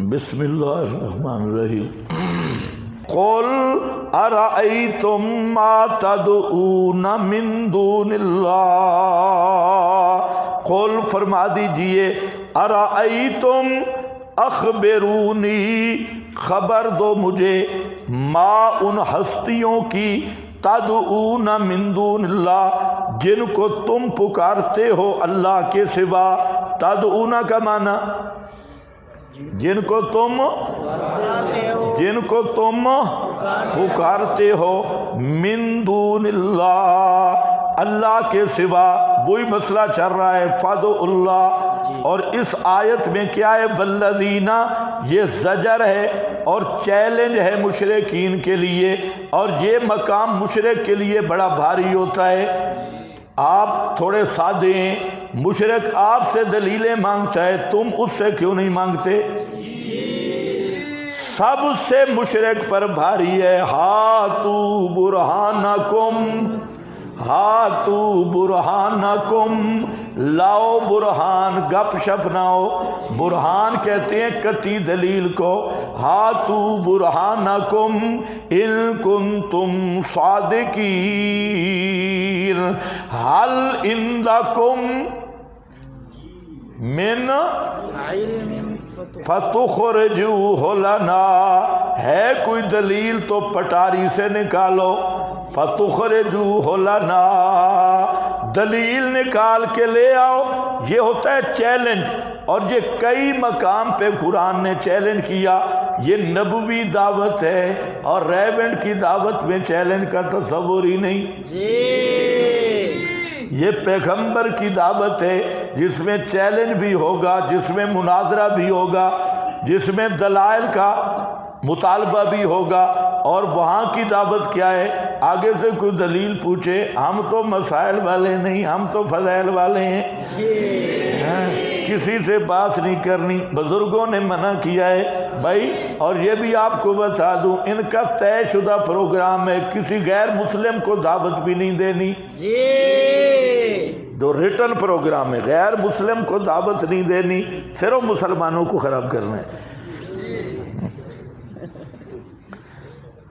بسم اللہ الرحمن الرحیم قل ارأیتم ما تدعون من دون اللہ، قل فرما دیجئے، ارأیتم اخبرونی خبر دو مجھے، ما ان ہستیوں کی، تدعون من دون اللہ جن کو تم پکارتے ہو اللہ کے سوا۔ تدعون کا معنی جن کو تم پکارتے ہو، من دون اللہ اللہ کے سوا، وہی مسئلہ چل رہا ہے فادعوا اللہ۔ اور اس آیت میں کیا ہے؟ والذین، یہ زجر ہے اور چیلنج ہے مشرکین کے لیے، اور یہ مقام مشرک کے لیے بڑا بھاری ہوتا ہے۔ آپ تھوڑے سادے ہیں، مشرک آپ سے دلیلیں مانگتا ہے، تم اس سے کیوں نہیں مانگتے؟ سب سے مشرک پر بھاری ہے ہاتو برہانکم، ہاتو برہانکم، لاؤ برہان، گپ شپ نہ ہو، برہان کہتے ہیں قطعی دلیل کو۔ ہاتو برہانکم ان کنتم صادقین، حل عندکم من فتخرجوہ لنا، ہے کوئی دلیل تو پٹاری سے نکالو، فتخرجوہ لنا، دلیل نکال کے لے آؤ۔ یہ ہوتا ہے چیلنج، اور یہ کئی مقام پہ قرآن نے چیلنج کیا۔ یہ نبوی دعوت ہے، اور ریونڈ کی دعوت میں چیلنج کا تصور ہی نہیں۔ یہ پیغمبر کی دعوت ہے جس میں چیلنج بھی ہوگا، جس میں مناظرہ بھی ہوگا، جس میں دلائل کا مطالبہ بھی ہوگا۔ اور وہاں کی دعوت کیا ہے؟ آگے سے کوئی دلیل پوچھے، ہم تو مسائل والے نہیں، ہم تو فضائل والے ہیں، کسی سے بات نہیں کرنی۔ بزرگوں نے منع کیا ہے بھائی۔ اور یہ بھی آپ کو بتا دوں، ان کا طے شدہ پروگرام ہے، کسی غیر مسلم کو دعوت بھی نہیں دینی۔ جو ریٹن پروگرام ہے، غیر مسلم کو دعوت نہیں دینی، صرف مسلمانوں کو خراب کرنا ہے۔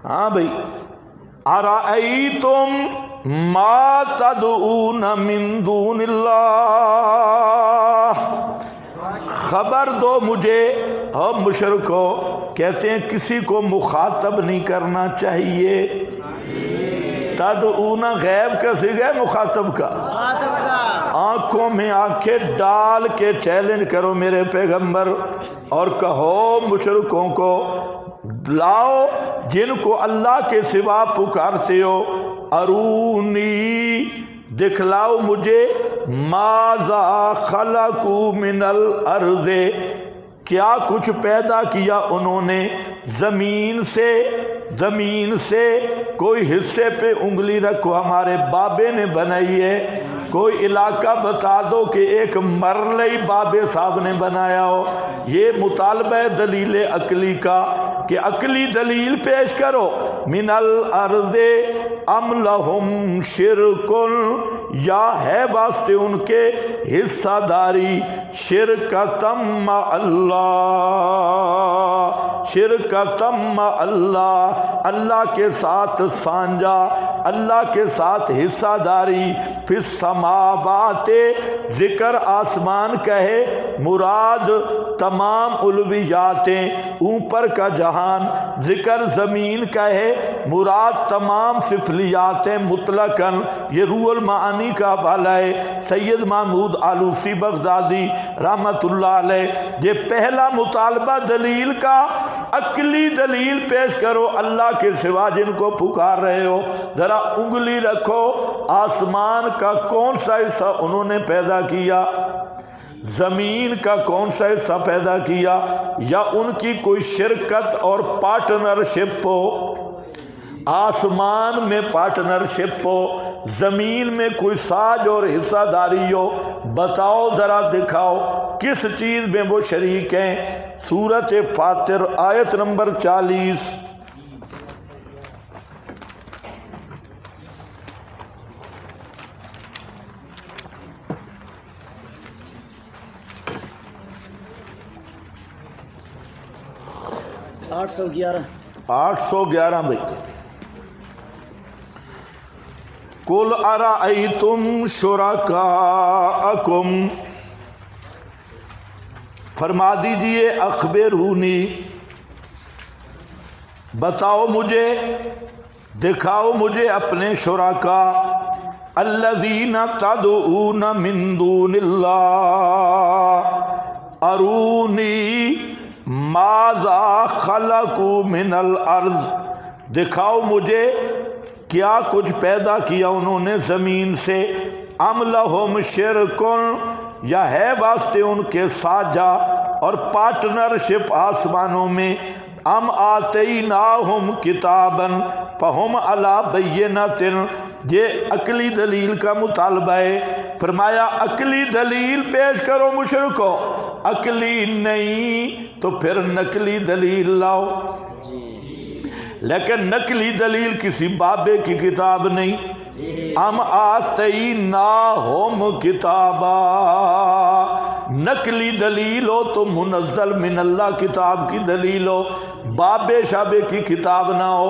ہاں بھائی، ارأیتم ما تدعون من دون اللہ، خبر دو مجھے۔ اور مشرکو کہتے ہیں کسی کو مخاطب نہیں کرنا چاہیے۔ تدعون غیب کا صیغہ ہے، مخاطب کا۔ آنکھوں میں آنکھیں ڈال کے چیلنج کرو میرے پیغمبر، اور کہو مشرکوں کو، لاؤ جن کو اللہ کے سوا پکارتے ہو، ارونی دکھلاؤ مجھے، ماذا خلقوا من الارض، کیا کچھ پیدا کیا انہوں نے زمین سے۔ زمین سے کوئی حصے پہ انگلی رکھو، ہمارے بابے نے بنائی ہے۔ کوئی علاقہ بتا دو کہ ایک مرلئی بابے صاحب نے بنایا ہو۔ یہ مطالبہ ہے دلیل عقلی کا، کہ عقلی دلیل پیش کرو۔ من الارض ام لہم شرک، یا ہے واسطے ان کے حصہ داری، شرکتم مع اللہ، شرکتم مع اللہ، اللہ کے ساتھ سانجا، اللہ کے ساتھ حصہ داری۔ فی السماوات، ذکر آسمان کا ہے، مراد تمام علویاتیں، اوپر کا جہان۔ ذکر زمین کا ہے، مراد تمام سفلیاتیں مطلقاً۔ یہ روح المعانی کا حوالہ ہے، سید محمود آلوسی بغدادی رحمت اللہ علیہ۔ یہ پہلا مطالبہ دلیل کا، عقلی دلیل پیش کرو۔ اللہ کے سوا جن کو پکار رہے ہو، ذرا انگلی رکھو، آسمان کا کون سا حصہ انہوں نے پیدا کیا، زمین کا کون سا حصہ پیدا کیا، یا ان کی کوئی شرکت اور پارٹنرشپ ہو۔ آسمان میں پارٹنرشپ ہو، زمین میں کوئی ساج اور حصہ داری ہو، بتاؤ ذرا، دکھاؤ کس چیز میں وہ شریک ہیں۔ سورۃ فاطر آیت نمبر 40۔ 811 بھائی. قُلْ أَرَأَيْتُمْ شُرَكَاءَكُمْ، فرما دیجئے اخبرونی، بتاؤ مجھے، دکھاؤ مجھے اپنے شرکا، الذین تدعون من دون اللہ، ارونی ماذا خلقوا من الارض، دکھاؤ مجھے کیا کچھ پیدا کیا انہوں نے زمین سے، ام لہم شرکن، یا ہے واسطے ان کے ساجھا اور پارٹنرشپ آسمانوں میں، ام آتیناہم کتاباً فہم علی بینۃ، یہ عقلی دلیل کا مطالبہ ہے. فرمایا عقلی دلیل پیش کرو مشرکو، عقلی نہیں تو پھر نقلی دلیل لاؤ. لیکن نقلی دلیل کسی بابے کی کتاب نہیں. ام آتیناہم کتابا، نقلی دلیل ہو تو منزل من اللہ کتاب کی دلیل ہو، بابے شابے کی کتاب نہ ہو.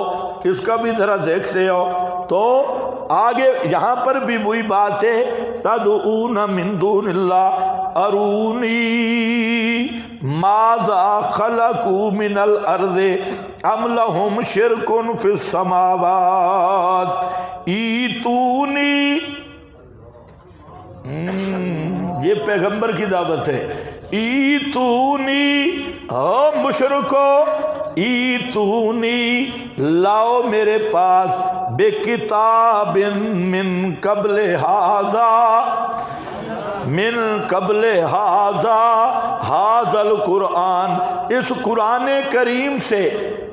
اس کا بھی ذرا دیکھتے ہو تو آگے یہاں پر بھی وہی بات ہے، تدعون من دون اللہ ارونی ماذا خلقوا من الارض ام لہم شرک فی السماوات ایتونی. یہ پیغمبر کی دعوت ہے. ایتونی، مشرکو ایتونی، لاؤ میرے پاس، بے کتاب من قبل ھذا، من قبل ھذا، ھذا القرآن، اس قرآن کریم سے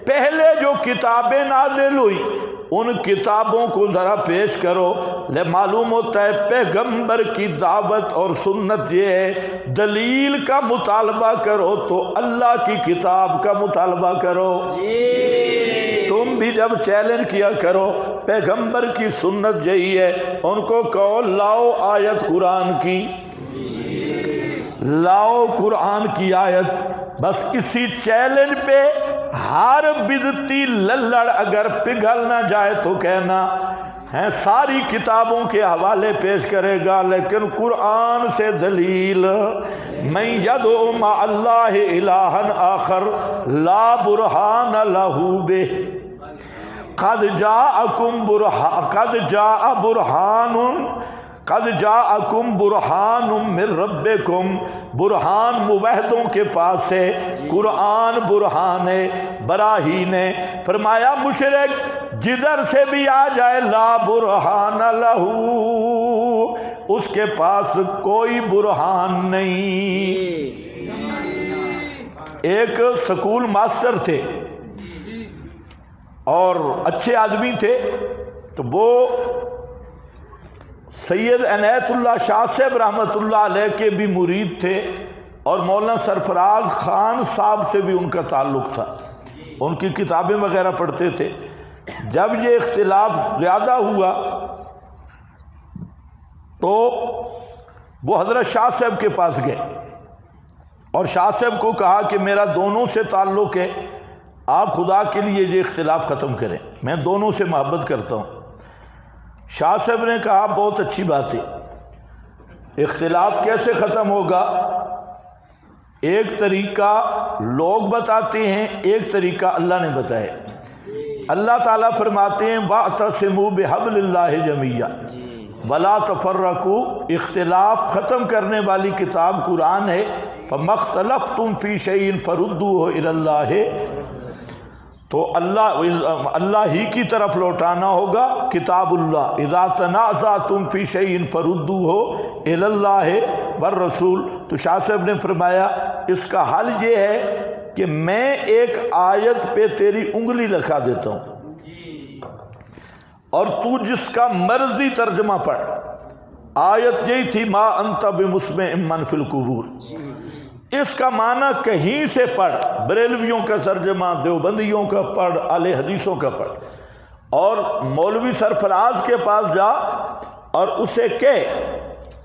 پہلے جو کتابیں نازل ہوئی ان کتابوں کو ذرا پیش کرو. معلوم ہوتا ہے پیغمبر کی دعوت اور سنت یہ ہے، دلیل کا مطالبہ کرو تو اللہ کی کتاب کا مطالبہ کرو. تم بھی جب چیلنج کیا کرو پیغمبر کی سنت یہی ہے، ان کو کہو لاؤ آیت قرآن کی، لاؤ قرآن کی آیت. بس اسی چیلنج پہ ہر بدتی للڑ اگر پگھل نہ جائے تو کہنا ہے ساری کتابوں کے حوالے پیش کرے گا، لیکن قرآن سے دلیل، من یدعو مع اللہ الہا آخر لا برہان لہ بہ، قد جاءکم برہان من ربکم، برہان موحدوں کے پاس ہے، قرآن برہان ہے، براہین ہے. فرمایا مشرک جدھر سے بھی آ جائے لا برہان لہ، اس کے پاس کوئی برہان نہیں. ایک سکول ماسٹر تھے اور اچھے آدمی تھے، تو وہ سید عنایت اللہ شاہ صاحب رحمۃ اللہ علیہ کے بھی مرید تھے، اور مولانا سرفراز خان صاحب سے بھی ان کا تعلق تھا، ان کی کتابیں وغیرہ پڑھتے تھے. جب یہ اختلاف زیادہ ہوا تو وہ حضرت شاہ صاحب کے پاس گئے اور شاہ صاحب کو کہا کہ میرا دونوں سے تعلق ہے، آپ خدا کے لیے یہ اختلاف ختم کریں، میں دونوں سے محبت کرتا ہوں. شاہ صاحب نے کہا بہت اچھی بات ہے، اختلاف کیسے ختم ہوگا؟ ایک طریقہ لوگ بتاتے ہیں، ایک طریقہ اللہ نے بتایا. اللہ تعالیٰ فرماتے ہیں وَاعْتَصِمُوا بِحَبْلِ اللَّهِ جَمِيعًا وَلَا تَفَرَّقُوا، اختلاف ختم کرنے والی کتاب قرآن ہے. فَمَا اخْتَلَفْتُمْ فِي شَيْءٍ فَرُدُّوهُ إِلَى اللَّهِ، تو اللہ ہی کی طرف لوٹانا ہوگا. کتاب اللہ، اذا تنازعتم فی شیء فردوہ الی اللہ والرسول. تو شاہ صاحب نے فرمایا اس کا حل یہ ہے کہ میں ایک آیت پہ تیری انگلی لکھا دیتا ہوں اور تو جس کا مرضی ترجمہ پڑھ. آیت یہی تھی ما انت بمسمع من فی القبور، اس کا معنی کہیں سے پڑھ، بریلویوں کا ترجمہ، دیوبندیوں کا پڑھ، اہل حدیثوں کا پڑھ، اور مولوی سرفراز کے پاس جا اور اسے کہہ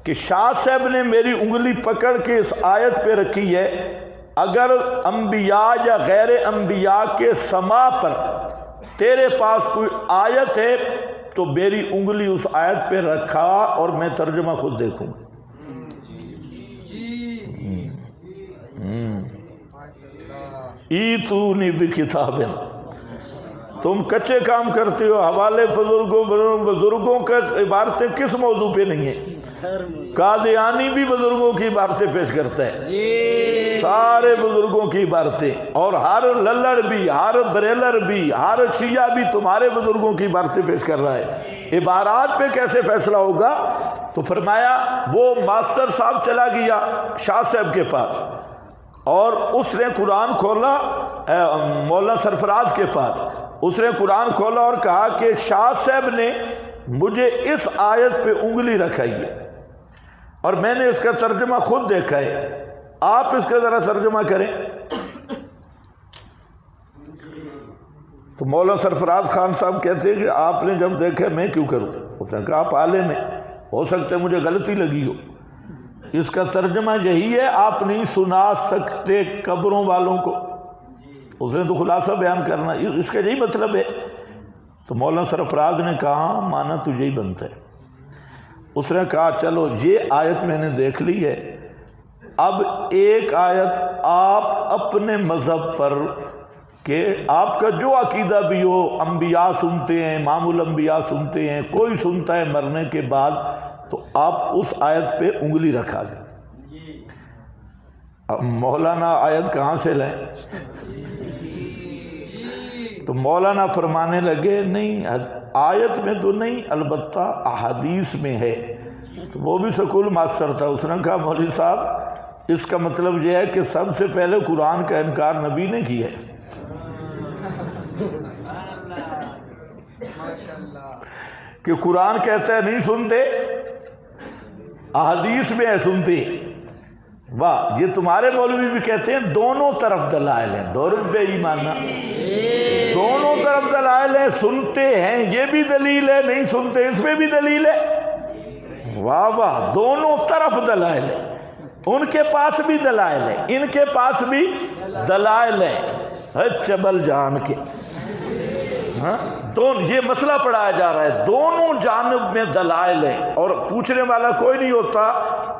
کہ شاہ صاحب نے میری انگلی پکڑ کے اس آیت پہ رکھی ہے اگر انبیاء یا غیر انبیاء کے سما پر تیرے پاس کوئی آیت ہے تو میری انگلی اس آیت پہ رکھا اور میں ترجمہ خود دیکھوں گا۔ ایتونی بکتاب، تم کچے کام کرتے ہو، حوالے بزرگوں کا عبارتیں کس موضوع پہ نہیں ہیں؟ قادیانی بھی بزرگوں کی عبارتیں پیش کرتا ہے، سارے بزرگوں کی عبارتیں، اور ہر للڑ بھی، ہر بریلر بھی، ہر شیعہ بھی تمہارے بزرگوں کی عبارتیں پیش کر رہا ہے۔ عبارات پہ کیسے فیصلہ ہوگا؟ تو فرمایا وہ ماسٹر صاحب چلا گیا شاہ صاحب کے پاس، اور اس نے قرآن کھولا، مولانا سرفراز کے پاس، اس نے قرآن کھولا اور کہا کہ شاہ صاحب نے مجھے اس آیت پہ انگلی رکھائی ہے اور میں نے اس کا ترجمہ خود دیکھا ہے، آپ اس کا ذرا ترجمہ کریں۔ تو مولانا سرفراز خان صاحب کہتے ہیں کہ آپ نے جب دیکھا میں کیوں کروں؟ اس نے کہا آپ عالم ہیں، ہو سکتا ہے مجھے غلطی لگی ہو، اس کا ترجمہ یہی ہے آپ نہیں سنا سکتے قبروں والوں کو۔ اس نے تو خلاصہ بیان کرنا، اس کا یہی مطلب ہے۔ تو مولانا سرفراز نے کہا مانا تو یہی بنتا ہے۔ اس نے کہا چلو یہ آیت میں نے دیکھ لی ہے، اب ایک آیت آپ اپنے مذہب پر کہ آپ کا جو عقیدہ بھی ہو، انبیاء سنتے ہیں، امام الانبیاء سنتے ہیں، کوئی سنتا ہے مرنے کے بعد، تو آپ اس آیت پہ انگلی رکھا دیں۔ اب مولانا آیت کہاں سے لائیں؟ تو مولانا فرمانے لگے نہیں آیت میں تو نہیں، البتہ احادیث میں ہے۔ تو وہ بھی سکول ماسٹر تھا، اس نے کہا مولوی صاحب اس کا مطلب یہ ہے کہ سب سے پہلے قرآن کا انکار نبی نے کیا ہے، کہ قرآن کہتا ہے نہیں سنتے، احادیث میں ہے سنتے۔ واہ، یہ تمہارے مولوی بھی کہتے ہیں دونوں طرف دلائل ہیں، بے ایمانہ دونوں طرف دلائل ہیں، سنتے ہیں یہ بھی دلیل ہے، نہیں سنتے اس میں بھی دلیل ہے۔ واہ واہ، دونوں طرف دلائل ہیں، ان کے پاس بھی دلائل ہے، ان کے پاس بھی دلائل ہے، چبل جان کے۔ یہ مسئلہ پڑھایا جا رہا ہے، دونوں جانب میں دلائل ہے، اور پوچھنے والا کوئی نہیں ہوتا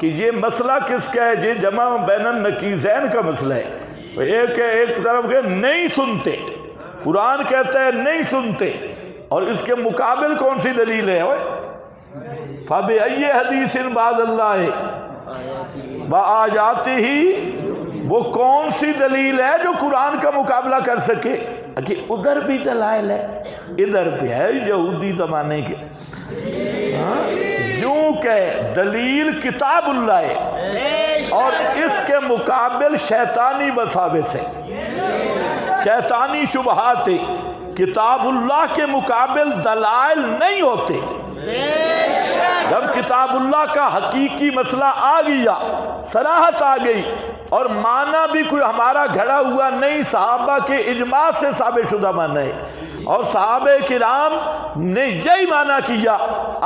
کہ یہ مسئلہ کس کا ہے، یہ جمع بین النقیضین کا مسئلہ ہے۔ ایک طرف کہ نہیں سنتے، قرآن کہتا ہے نہیں سنتے، اور اس کے مقابل کون سی دلیل ہے؟ فَبِأَيِّ حَدِيثٍ بَعْدَ اللَّهِ وَآيَاتِهِ، وہ کون سی دلیل ہے جو قرآن کا مقابلہ کر سکے؟ کہ ادھر بھی دلائل ہے، ادھر بھی ہے، یہودی زمانے کے یوں کہ دلیل کتاب اللہ ہے، اور اس کے مقابل شیطانی وساوس ہے، شیطانی شبہات ہے۔ کتاب اللہ کے مقابل دلائل نہیں ہوتے۔ جب کتاب اللہ کا حقیقی مسئلہ آ گیا، صراحت آ گئی، اور معنی بھی کوئی ہمارا گھڑا ہوا نہیں، صحابہ کے اجماع سے ثابت شدہ معنی ہے، اور صحابہ کرام نے یہی معنی کیا۔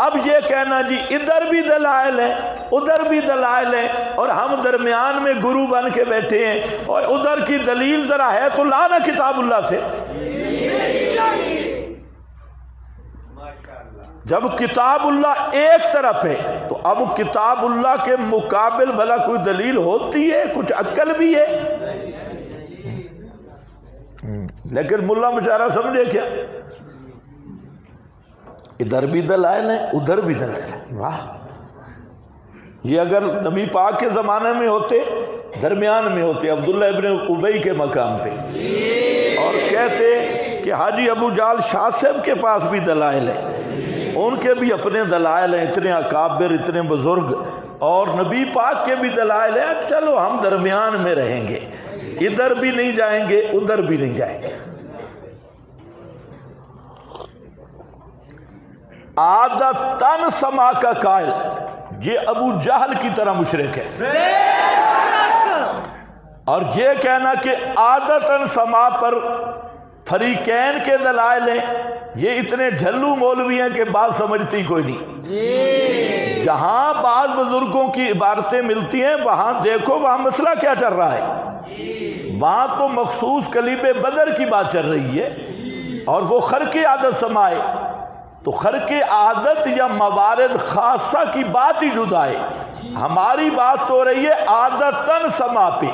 اب یہ کہنا جی ادھر بھی دلائل ہے، ادھر بھی دلائل ہے، اور ہم درمیان میں گرو بن کے بیٹھے ہیں، اور ادھر کی دلیل ذرا ہے تو لانا کتاب اللہ سے۔ جب کتاب اللہ ایک طرف ہے تو اب کتاب اللہ کے مقابل بھلا کوئی دلیل ہوتی ہے؟ کچھ عقل بھی ہے؟ لیکن ملا بیچارہ سمجھے کیا، ادھر بھی دلائل ہیں ادھر بھی دلائل ہیں۔ واہ، یہ اگر نبی پاک کے زمانے میں ہوتے، درمیان میں ہوتے عبداللہ ابن ابی کے مقام پہ، اور کہتے کہ حاجی ابو جال شاہ صاحب کے پاس بھی دلائل ہیں، ان کے بھی اپنے دلائل ہیں، اتنے اکابر، اتنے بزرگ، اور نبی پاک کے بھی دلائل ہیں، چلو ہم درمیان میں رہیں گے، ادھر بھی نہیں جائیں گے ادھر بھی نہیں جائیں گے۔ عادتاً سما کا قائل، یہ ابو جہل کی طرح مشرک ہے، اور یہ کہنا کہ عادتاً سما پر فریقین کے دلائل ہیں، یہ اتنے جھلو مولوی ہیں کہ بات سمجھتی کوئی نہیں۔ جہاں بعض بزرگوں کی عبارتیں ملتی ہیں وہاں دیکھو وہاں مسئلہ کیا چل رہا ہے۔ وہاں تو مخصوص کلیب بدر کی بات چل رہی ہے، اور وہ خرق عادت سمائے، تو خرق عادت یا موارد خاصہ کی بات ہی جدا ہے۔ ہماری بات تو ہو رہی ہے عادتاً سما پہ،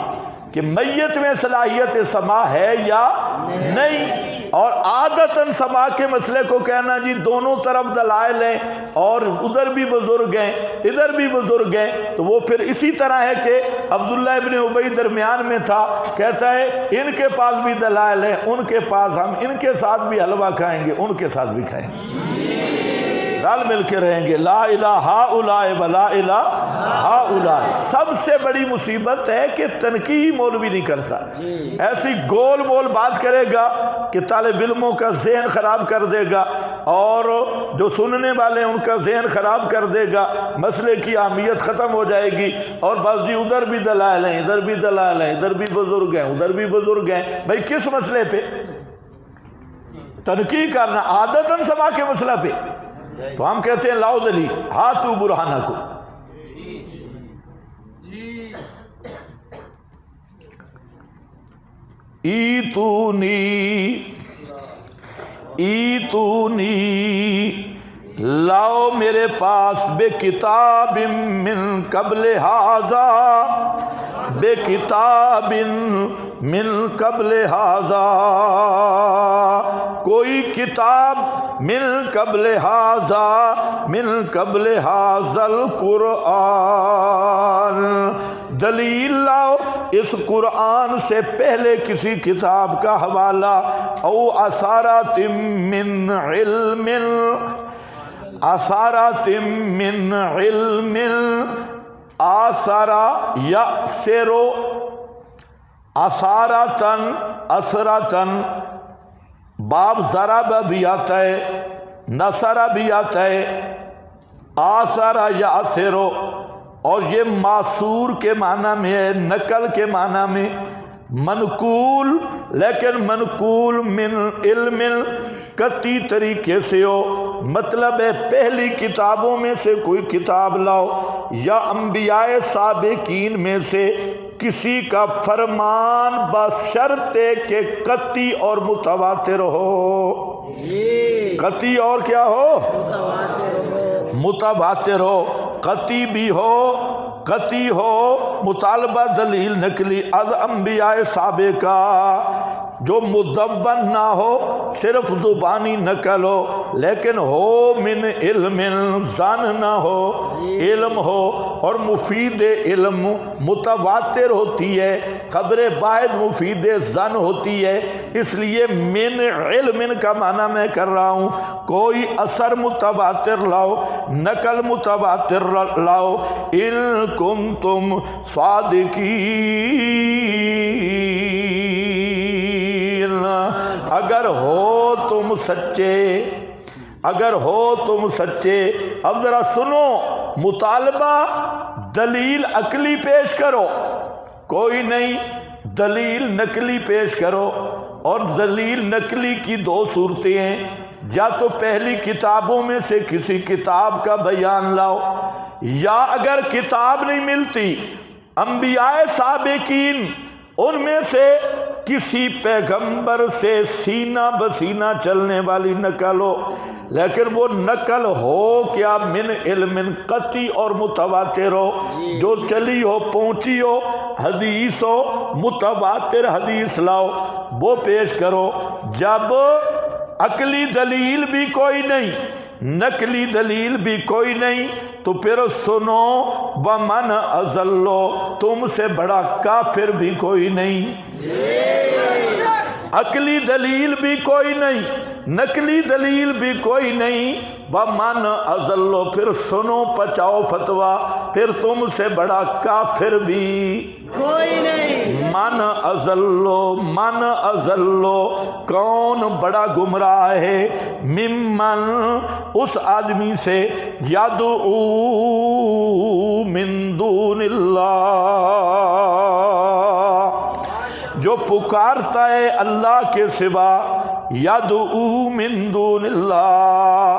کہ میت میں صلاحیت سما ہے یا نہیں، اور عادتاً سما کے مسئلے کو کہنا جی دونوں طرف دلائل ہیں اور ادھر بھی بزرگ ہیں ادھر بھی بزرگ ہیں، تو وہ پھر اسی طرح ہے کہ عبداللہ ابن ابی درمیان میں تھا، کہتا ہے ان کے پاس بھی دلائل ہیں، ان کے پاس، ہم ان کے ساتھ بھی حلوہ کھائیں گے، ان کے ساتھ بھی کھائیں گے، رل مل کے رہیں گے، لا الہ ہؤلاء ولا الہ ہؤلاء۔ سب سے بڑی مصیبت ہے کہ تنقیح مولوی نہیں کرتا، ایسی گول مول بات کرے گا کہ طالب علموں کا ذہن خراب کر دے گا، اور جو سننے والے ہیں ان کا ذہن خراب کر دے گا، مسئلے کی اہمیت ختم ہو جائے گی، اور بس جی ادھر بھی دلائل ہیں ادھر بھی دلائل ہیں، ادھر بھی بزرگ ہیں ادھر بھی بزرگ ہیں۔ بھائی کس مسئلے پہ تنقیح کرنا؟ عادتاً سما کے مسئلہ پہ تو ہم کہتے ہیں لاؤ دلیل، ہاتھو برہانکم۔ ایتونی لاؤ میرے پاس بے کتاب من قبل ھذا، بے کتاب من قبل ھذا، کوئی کتاب من قبل ھذا، من قبل ھذا القرآن، دلیل لاؤ اس قرآن سے پہلے کسی کتاب کا حوالہ، او اثارات من علم، اثارات من علم، آثارا یأثرو، اثارتن اثرتن، باب ضرب بھی آتا ہے نصر بھی آتا ہے، آثارا یأثرو، اور یہ معصور کے معنی میں ہے، نقل کے معنی میں، منقول، لیکن منقول من علم قطعی طریقے سے ہو، مطلب ہے پہلی کتابوں میں سے کوئی کتاب لاؤ، یا انبیاء سابقین میں سے کسی کا فرمان بشرط کہ قطعی اور متواتر ہو، قطعی اور کیا ہو؟ متواتر ہو، قطعی بھی ہو، قطعی ہو، مطالبہ دلیل نکلی از انبیاء سابقہ، جو مدون نہ ہو، صرف زبانی نقل ہو، لیکن ہو من علم، زن نہ ہو، علم ہو، اور مفید علم متواتر ہوتی ہے، خبر واحد مفید زن ہوتی ہے، اس لیے من علم کا معنی میں کر رہا ہوں، کوئی اثر متواتر لاؤ، نقل متواتر لاؤ، ان کنتم صادقین، اگر ہو تم سچے، اگر ہو تم سچے۔ اب ذرا سنو، مطالبہ دلیل عقلی پیش کرو، کوئی نہیں، دلیل نقلی پیش کرو، اور دلیل نقلی کی دو صورتیں ہیں، یا تو پہلی کتابوں میں سے کسی کتاب کا بیان لاؤ، یا اگر کتاب نہیں ملتی انبیاء سابقین ان میں سے کسی پیغمبر سے سینہ بسینہ چلنے والی نقل ہو، لیکن وہ نقل ہو کیا؟ من علم قطعی اور متواتر ہو، جو چلی ہو پہنچی ہو، حدیث ہو، متواتر حدیث لاؤ، وہ پیش کرو۔ جب عقلی دلیل بھی کوئی نہیں، نقلی دلیل بھی کوئی نہیں، تو پھر سنو، ومن اضل، تم سے بڑا کافر بھی کوئی نہیں، عقلی دلیل بھی کوئی نہیں، نقلی دلیل بھی کوئی نہیں، ومن اضل، پھر سنو پچاؤ فتویٰ، پھر تم سے بڑا کافر بھی کوئی نہیں۔ من اضل، من اضل، کون بڑا گمراہ ہے؟ ممن، اس آدمی سے، یدعو من دون اللہ، جو پکارتا ہے اللہ کے سوا، یدعو من دون اللہ،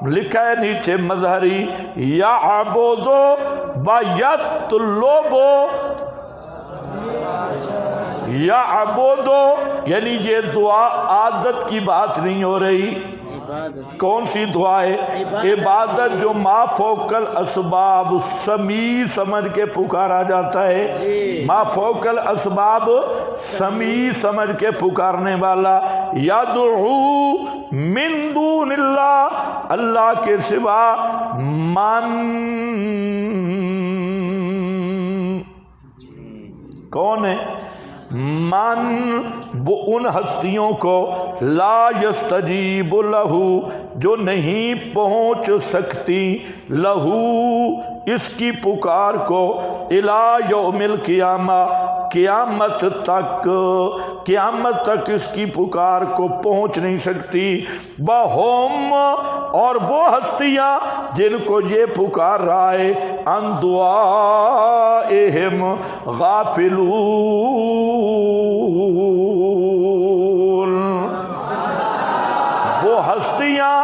لکھا ہے نیچے مظہری، یعبدو و یطلبو، یعبدو یعنی یہ دعا عادت کی بات نہیں ہو رہی. کون سی دعا ہے؟ عبادت جو ما فوق الاسباب سمیع سمجھ کے پکارا جاتا ہے. ما فوق الاسباب سمیع سمجھ کے پکارنے والا. یدعو من دون اللہ اللہ کے سوا من کون ہے؟ من وہ ان ہستیوں کو لا یستجیب لہو جو نہیں پہنچ سکتی لہو اس کی پکار کو الی یوم القیامہ قیامت تک اس کی پکار کو پہنچ نہیں سکتی. وہم اور وہ ہستیاں جن کو یہ پکار رہا ہے ان دعائہم غافلون وہ ہستیاں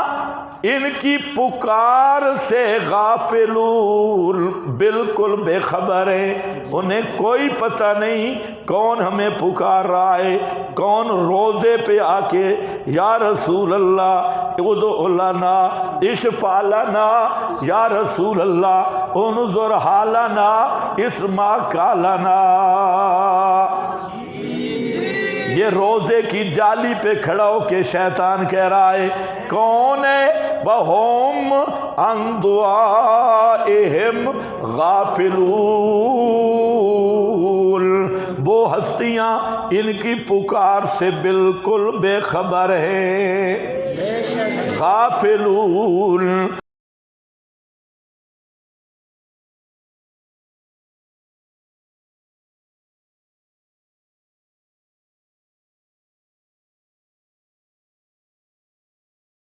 ان کی پکار سے غافلون بالکل بے خبر ہے. انہیں کوئی پتہ نہیں کون ہمیں پکار رہا ہے. کون روزے پہ آ کے یا رسول اللہ ادعو لنا اشفع لنا یا رسول اللہ انظر حالنا اسمع قالنا. یہ روزے کی جالی پہ کھڑا ہو کے شیطان کہہ رہا ہے کون ہے؟ وَهُمْ عَنْ دُعَائِهِمْ غَافِلُونَ وہ ہستیاں ان کی پکار سے بالکل بے خبر ہے. غافلون